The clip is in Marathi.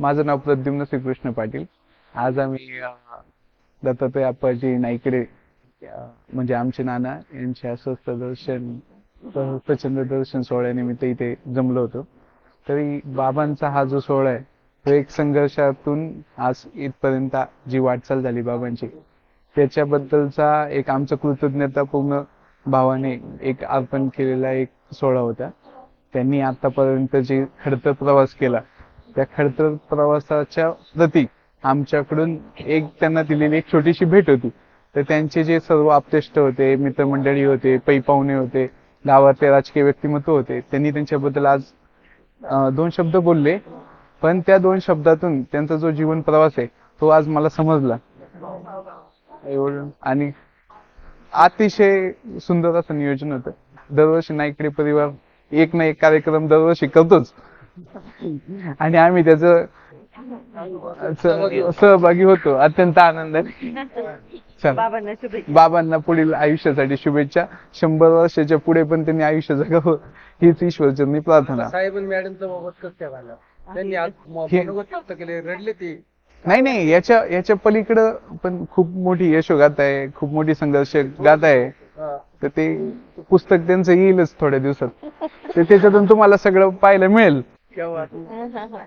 माझं नाव प्रद्युम्न श्रीकृष्ण पाटील. आज आम्ही दत्तात्रय आप्पाजी नाईकडे म्हणजे आमचे नाना यांच्या स्वस्थ दर्शन प्रचंड दर्शन सोहळ्यानिमित्त इथे जमलो होतो. तरी बाबांचा हा जो सोहळा आहे तो एक संघर्षातून आज इथपर्यंत जी वाटचाल झाली बाबांची, त्याच्याबद्दलचा एक आमचा कृतज्ञतापूर्ण भावाने एक अर्पण केलेला एक सोहळा होता. त्यांनी आतापर्यंत जे खडतर प्रवास केला त्या खडतर प्रवासाच्या प्रती आमच्याकडून एक त्यांना दिलेली एक छोटीशी भेट होती. तर त्यांचे जे सर्व आप्तेष्ट होते, मित्रमंडळी होते, पै पाहुणे होते, गावातले राजकीय व्यक्तिमत्व होते, त्यांनी त्यांच्याबद्दल आज 2 शब्द बोलले. पण त्या 2 शब्दातून त्यांचा जो जीवन प्रवास आहे तो आज मला समजला. एवढं आणि अतिशय सुंदर असं नियोजन होतं. दरवर्षी नाईकडे परिवार एक ना एक कार्यक्रम दरवर्षी करतोच आणि आम्ही त्याचं सहभागी होतो अत्यंत आनंदाने. बाबांना पुढील आयुष्यासाठी शुभेच्छा. 100 वर्षाच्या पुढे पण त्यांनी आयुष्य जगावं हीच ईश्वरचरणी प्रार्थना. रडले ते नाही, याच्या पलीकडं पण खूप मोठी यशोगाथा आहे, खूप मोठी संघर्ष गाथा आहे. तर ते पुस्तक त्यांचं येईलच थोड्या दिवसात, तर त्याच्यातून तुम्हाला सगळं पाहायला मिळेल.